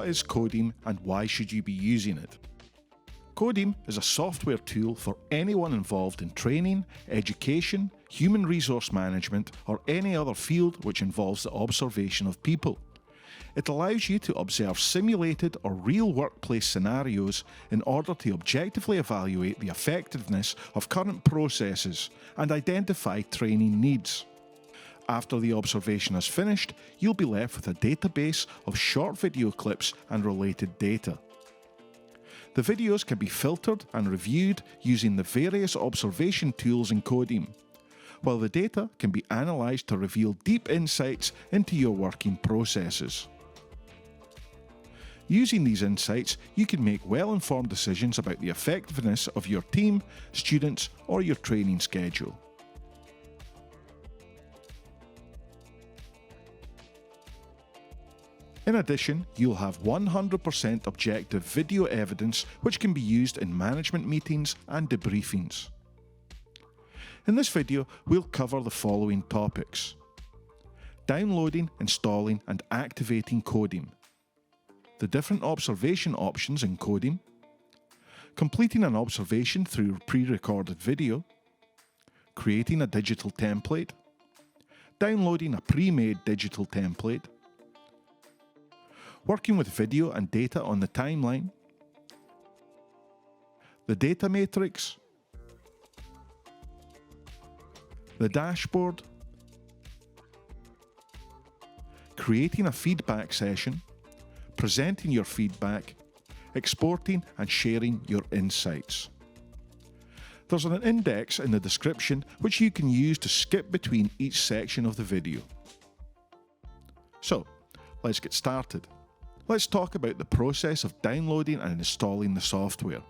is Codimg and why should you be using it? Codimg is a software tool for anyone involved in training, education, human resource management, or any other field which involves the observation of people. It allows you to observe simulated or real workplace scenarios in order to objectively evaluate the effectiveness of current processes and identify training needs. After the observation is finished, you'll be left with a database of short video clips and related data. The videos can be filtered and reviewed using the various observation tools in Codimg, while the data can be analysed to reveal deep insights into your working processes. Using these insights, you can make well-informed decisions about the effectiveness of your team, students, or your training schedule. In addition, you'll have 100% objective video evidence which can be used in management meetings and debriefings. In this video, we'll cover the following topics: downloading, installing and activating Codimg, the different observation options in Codimg, completing an observation through pre-recorded video, creating a digital template, downloading a pre-made digital template, working with video and data on the timeline, the data matrix, the dashboard, creating a feedback session, presenting your feedback, exporting and sharing your insights. There's an index in the description which you can use to skip between each section of the video. So, let's get started. Let's talk about the process of downloading and installing the software.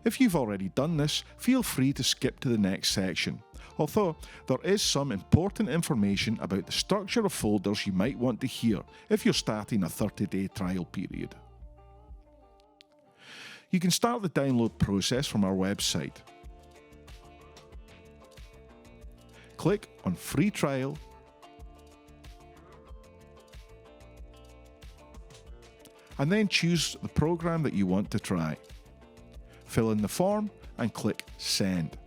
If you've already done this, feel free to skip to the next section, although there is some important information about the structure of folders you might want to hear if you're starting a 30-day trial period. You can start the download process from our website. Click on Free Trial and then choose the program that you want to try. Fill in the form and click Send.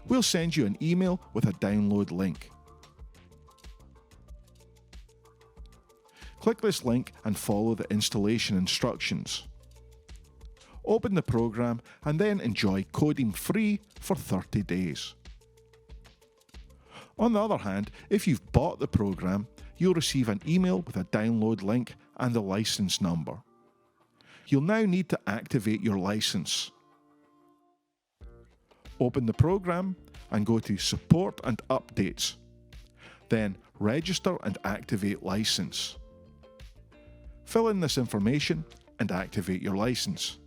We'll send you an email with a download link. Click this link and follow the installation instructions. Open the program and then enjoy Codimg free for 30 days. On the other hand, if you've bought the program, you'll receive an email with a download link and the license number. You'll now need to activate your license. Open the program and go to Support and Updates. Then Register and Activate License. Fill in this information and activate your license.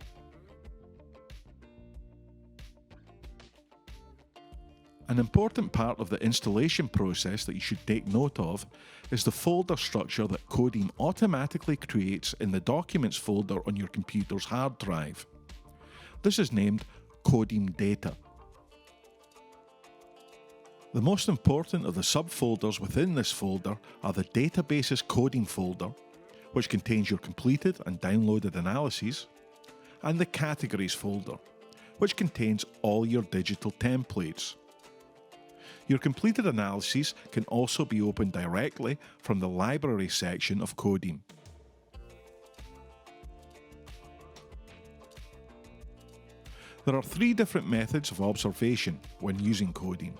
An important part of the installation process that you should take note of is the folder structure that Codimg automatically creates in the Documents folder on your computer's hard drive. This is named Codimg Data. The most important of the subfolders within this folder are the Databases Coding folder, which contains your completed and downloaded analyses, and the Categories folder, which contains all your digital templates. Your completed analyses can also be opened directly from the Library section of Codimg. There are 3 different methods of observation when using Codimg.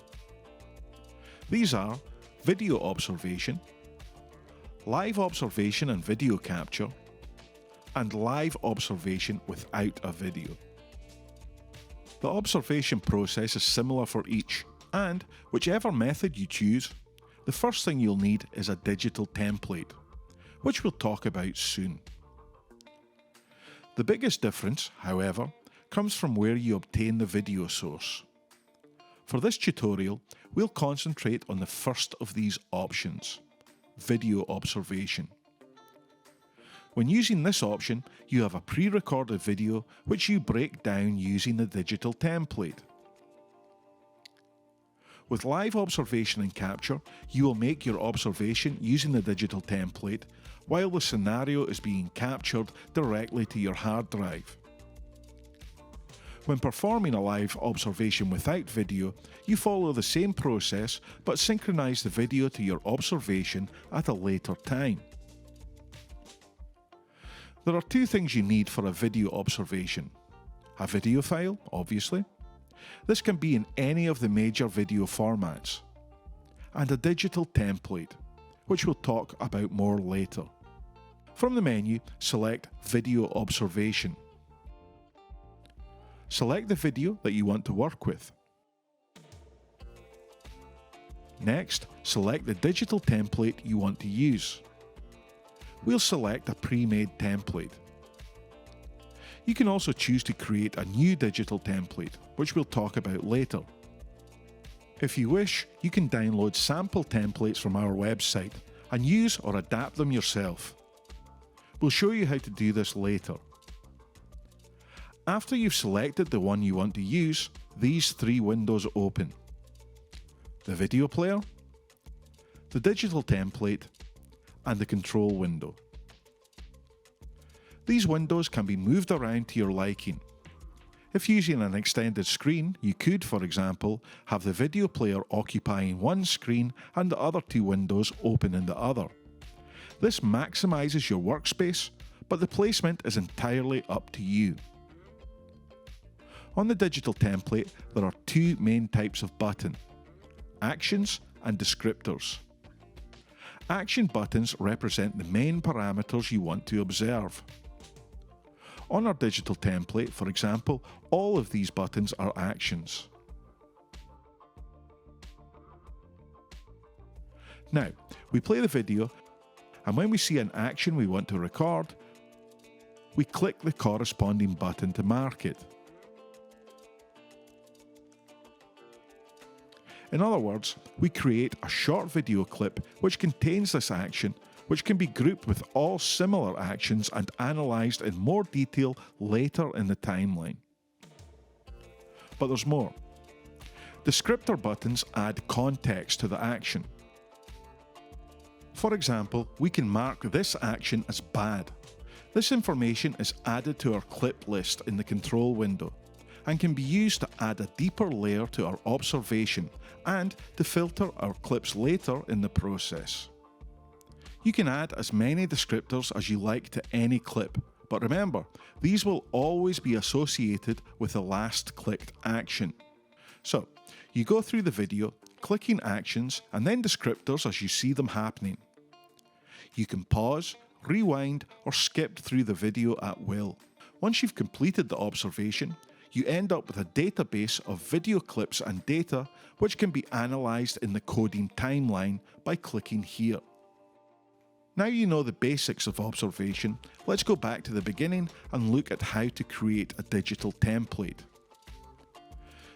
These are video observation, live observation and video capture, and live observation without a video. The observation process is similar for each, and whichever method you choose, the first thing you'll need is a digital template, which we'll talk about soon. The biggest difference, however, comes from where you obtain the video source. For this tutorial, we'll concentrate on the first of these options, video observation. When using this option, you have a pre-recorded video which you break down using the digital template. With live observation and capture, you will make your observation using the digital template while the scenario is being captured directly to your hard drive. When performing a live observation without video, you follow the same process but synchronize the video to your observation at a later time. There are two things you need for a video observation. A video file, obviously. This can be in any of the major video formats. And a digital template, which we'll talk about more later. From the menu, select Video Observation. Select the video that you want to work with. Next, select the digital template you want to use. We'll select a pre-made template. You can also choose to create a new digital template, which we'll talk about later. If you wish, you can download sample templates from our website and use or adapt them yourself. We'll show you how to do this later. After you've selected the one you want to use, these three windows open. The video player, the digital template, and the control window. These windows can be moved around to your liking. If using an extended screen, you could, for example, have the video player occupying one screen and the other two windows open in the other. This maximizes your workspace, but the placement is entirely up to you. On the digital template, there are two main types of button: actions and descriptors. Action buttons represent the main parameters you want to observe. On our digital template, for example, all of these buttons are actions. Now, we play the video, and when we see an action we want to record, we click the corresponding button to mark it. In other words, we create a short video clip which contains this action, which can be grouped with all similar actions and analysed in more detail later in the timeline. But there's more. Descriptor buttons add context to the action. For example, we can mark this action as bad. This information is added to our clip list in the control window and can be used to add a deeper layer to our observation and to filter our clips later in the process. You can add as many descriptors as you like to any clip, but remember, these will always be associated with the last clicked action. So, you go through the video, clicking actions and then descriptors as you see them happening. You can pause, rewind, or skip through the video at will. Once you've completed the observation, you end up with a database of video clips and data which can be analysed in the Codimg timeline by clicking here. Now you know the basics of observation, let's go back to the beginning and look at how to create a digital template.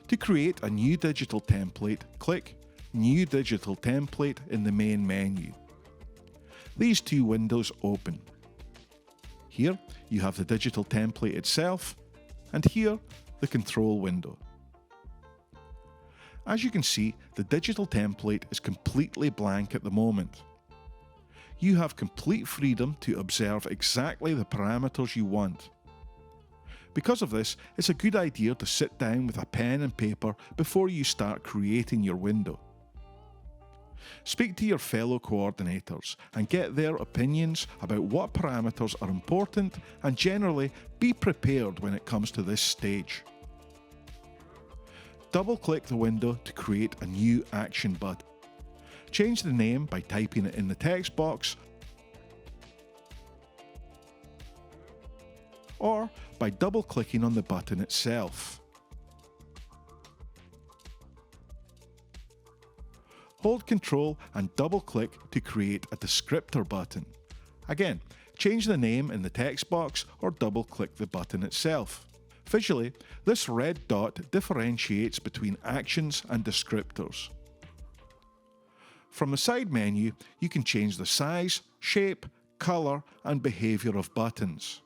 To create a new digital template, click New Digital Template in the main menu. These two windows open. Here you have the digital template itself, and here the control window. As you can see, the digital template is completely blank at the moment. You have complete freedom to observe exactly the parameters you want. Because of this, it's a good idea to sit down with a pen and paper before you start creating your window. Speak to your fellow coordinators and get their opinions about what parameters are important, and generally be prepared when it comes to this stage. Double-click the window to create a new action button. Change the name by typing it in the text box or by double-clicking on the button itself. Hold Ctrl and double-click to create a descriptor button. Again, change the name in the text box or double-click the button itself. Visually, this red dot differentiates between actions and descriptors. From the side menu, you can change the size, shape, colour and behaviour of buttons.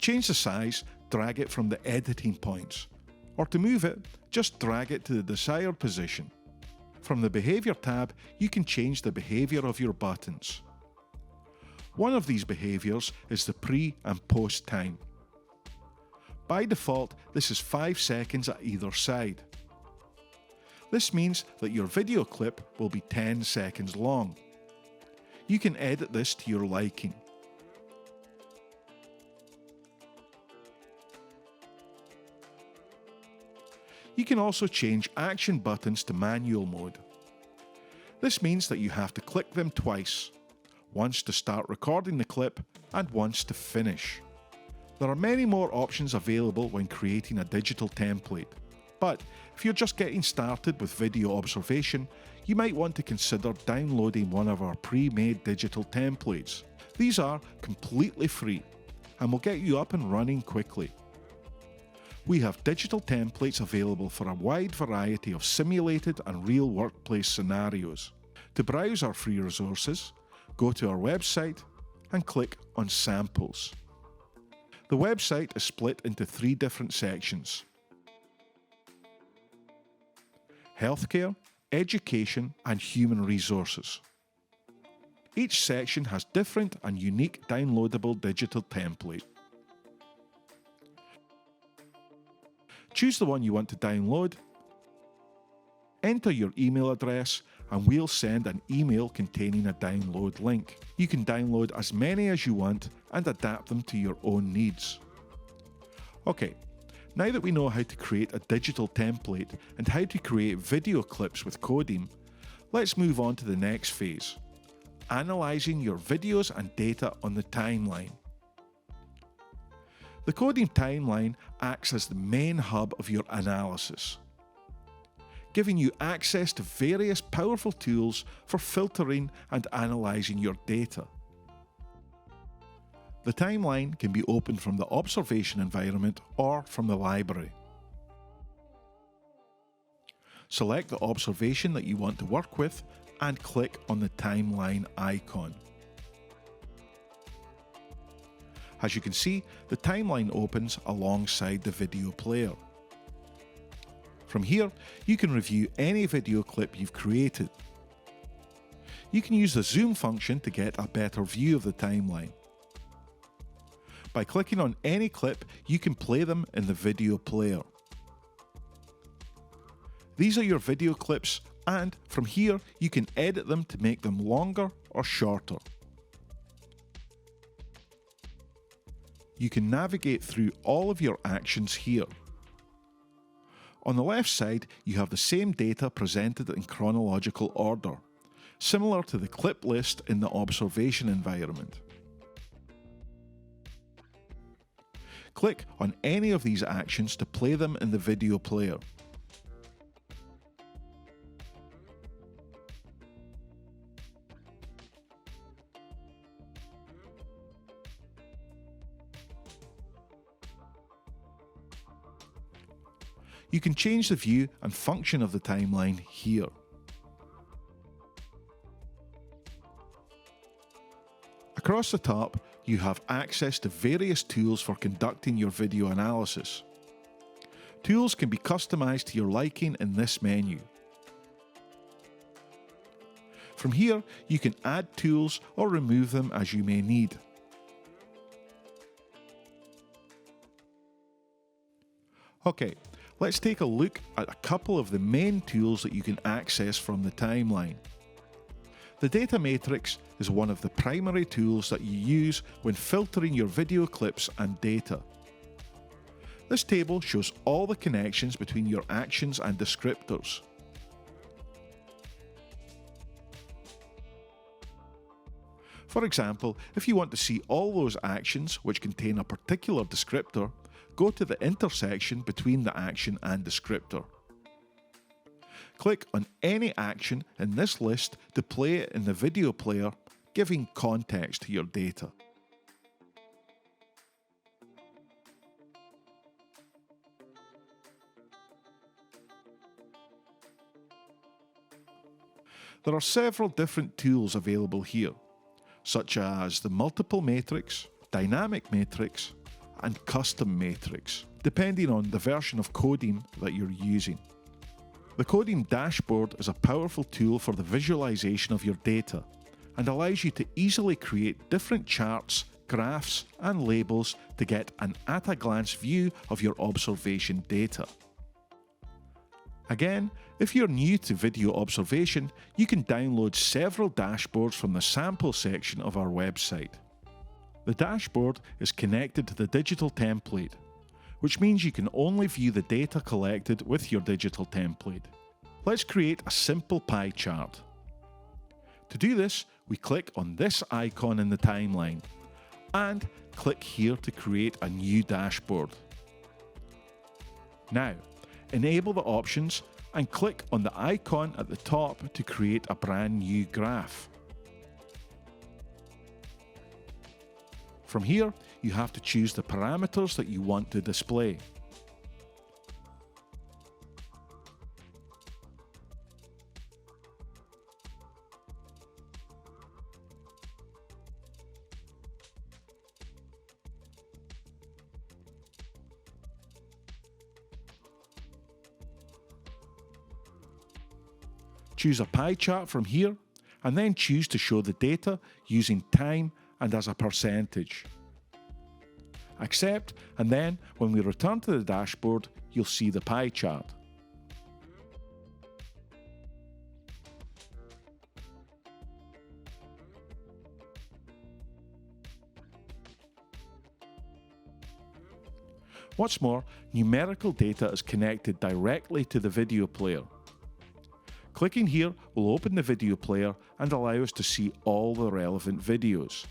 change the size, drag it from the editing points, or to move it, just drag it to the desired position. From the Behavior tab, you can change the behavior of your buttons. One of these behaviors is the pre and post time. By default, this is 5 seconds at either side. This means that your video clip will be 10 seconds long. You can edit this to your liking. You can also change action buttons to manual mode. This means that you have to click them twice, once to start recording the clip and once to finish. There are many more options available when creating a digital template, but if you're just getting started with video observation, you might want to consider downloading one of our pre-made digital templates. These are completely free and will get you up and running quickly. We have digital templates available for a wide variety of simulated and real workplace scenarios. To browse our free resources, go to our website and click on Samples. The website is split into 3 different sections: Healthcare, Education, and Human Resources. Each section has different and unique downloadable digital template. Choose the one you want to download, enter your email address, and we'll send an email containing a download link. You can download as many as you want and adapt them to your own needs. Okay, now that we know how to create a digital template and how to create video clips with Codimg, let's move on to the next phase: analysing your videos and data on the timeline. The Codimg timeline acts as the main hub of your analysis, giving you access to various powerful tools for filtering and analysing your data. The timeline can be opened from the observation environment or from the library. Select the observation that you want to work with and click on the timeline icon. As you can see, the timeline opens alongside the video player. From here, you can review any video clip you've created. You can use the zoom function to get a better view of the timeline. By clicking on any clip, you can play them in the video player. These are your video clips, and from here, you can edit them to make them longer or shorter. You can navigate through all of your actions here. On the left side, you have the same data presented in chronological order, similar to the clip list in the observation environment. Click on any of these actions to play them in the video player. You can change the view and function of the timeline here. Across the top, you have access to various tools for conducting your video analysis. Tools can be customized to your liking in this menu. From here, you can add tools or remove them as you may need. Okay, let's take a look at a couple of the main tools that you can access from the timeline. The data matrix is one of the primary tools that you use when filtering your video clips and data. This table shows all the connections between your actions and descriptors. For example, if you want to see all those actions which contain a particular descriptor, go to the intersection between the action and descriptor. Click on any action in this list to play it in the video player, giving context to your data. There are several different tools available here, such as the multiple matrix, dynamic matrix, and custom matrix, depending on the version of Codimg that you're using. The Codimg dashboard is a powerful tool for the visualization of your data and allows you to easily create different charts, graphs, and labels to get an at-a-glance view of your observation data. Again, if you're new to video observation, you can download several dashboards from the sample section of our website. The dashboard is connected to the digital template, which means you can only view the data collected with your digital template. Let's create a simple pie chart. To do this, we click on this icon in the timeline and click here to create a new dashboard. Now, enable the options and click on the icon at the top to create a brand new graph. From here, you have to choose the parameters that you want to display. Choose a pie chart from here, and then choose to show the data using time and as a percentage. Accept, and then when we return to the dashboard, you'll see the pie chart. What's more, numerical data is connected directly to the video player. Clicking here will open the video player and allow us to see all the relevant videos.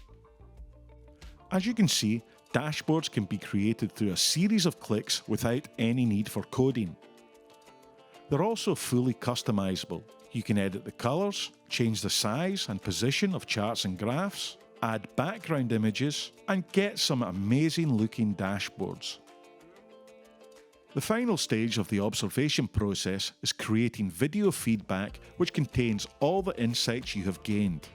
As you can see, dashboards can be created through a series of clicks without any need for coding. They're also fully customizable. You can edit the colours, change the size and position of charts and graphs, add background images, and get some amazing looking dashboards. The final stage of the observation process is creating video feedback, which contains all the insights you have gained.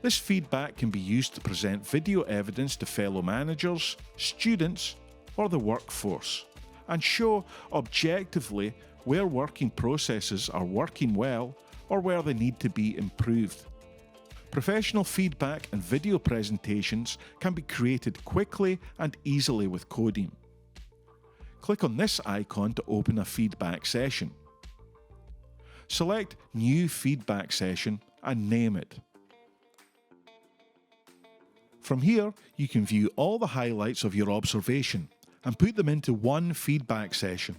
This feedback can be used to present video evidence to fellow managers, students, or the workforce, and show objectively where working processes are working well or where they need to be improved. Professional feedback and video presentations can be created quickly and easily with Codimg. Click on this icon to open a feedback session. Select New Feedback Session and name it. From here, you can view all the highlights of your observation and put them into one feedback session,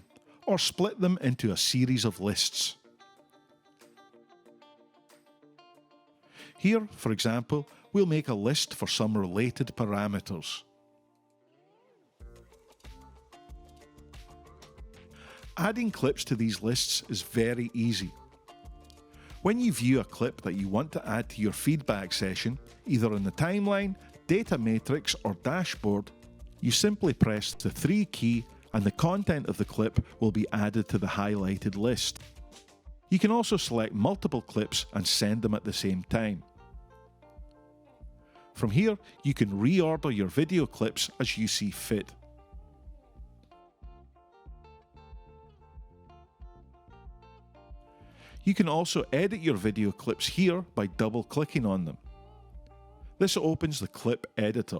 or split them into a series of lists. Here, for example, we'll make a list for some related parameters. Adding clips to these lists is very easy. When you view a clip that you want to add to your feedback session, either in the timeline, data matrix, or dashboard, you simply press the 3 key and the content of the clip will be added to the highlighted list. You can also select multiple clips and send them at the same time. From here, you can reorder your video clips as you see fit. You can also edit your video clips here by double-clicking on them. This opens the clip editor.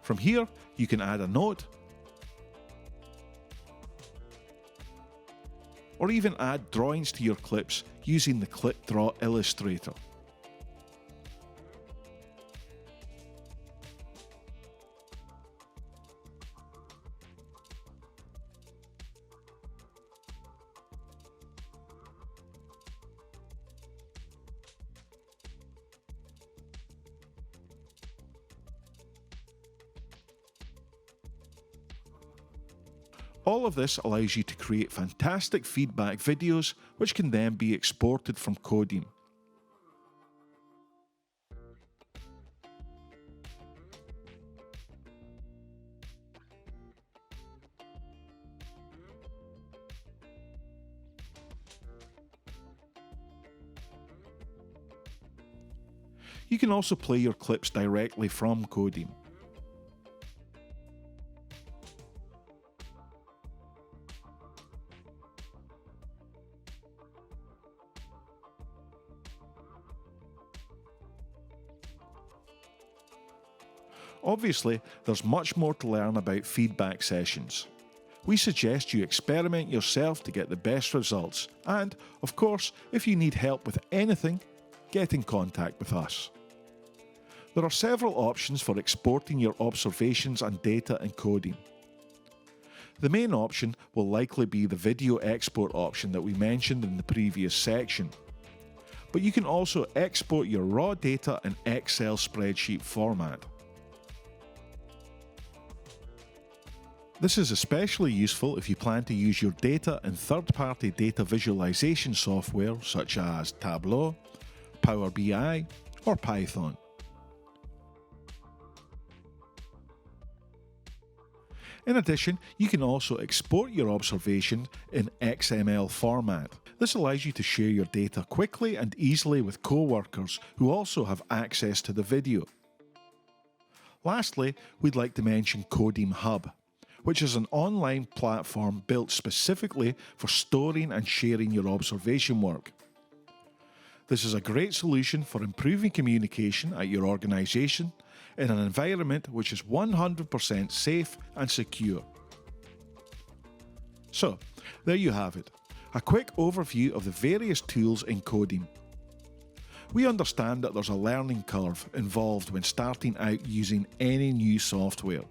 From here, you can add a note, or even add drawings to your clips using the Clip Draw Illustrator. All of this allows you to create fantastic feedback videos which can then be exported from Codimg. You can also play your clips directly from Codimg. Obviously, there's much more to learn about feedback sessions. We suggest you experiment yourself to get the best results, and, of course, if you need help with anything, get in contact with us. There are several options for exporting your observations and data in Codimg. The main option will likely be the video export option that we mentioned in the previous section. But you can also export your raw data in Excel spreadsheet format. This is especially useful if you plan to use your data in third-party data visualization software such as Tableau, Power BI, or Python. In addition, you can also export your observation in XML format. This allows you to share your data quickly and easily with co-workers who also have access to the video. Lastly, we'd like to mention Codimg Hub, which is an online platform built specifically for storing and sharing your observation work. This is a great solution for improving communication at your organisation in an environment which is 100% safe and secure. So, there you have it, a quick overview of the various tools in Codimg. We understand that there's a learning curve involved when starting out using any new software.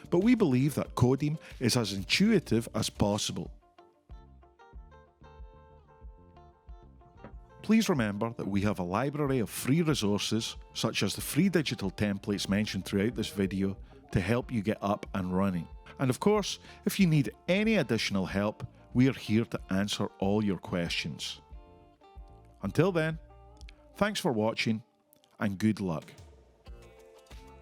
But we believe that Codimg is as intuitive as possible. Please remember that we have a library of free resources, such as the free digital templates mentioned throughout this video, to help you get up and running. And of course, if you need any additional help, we are here to answer all your questions. Until then, thanks for watching and good luck.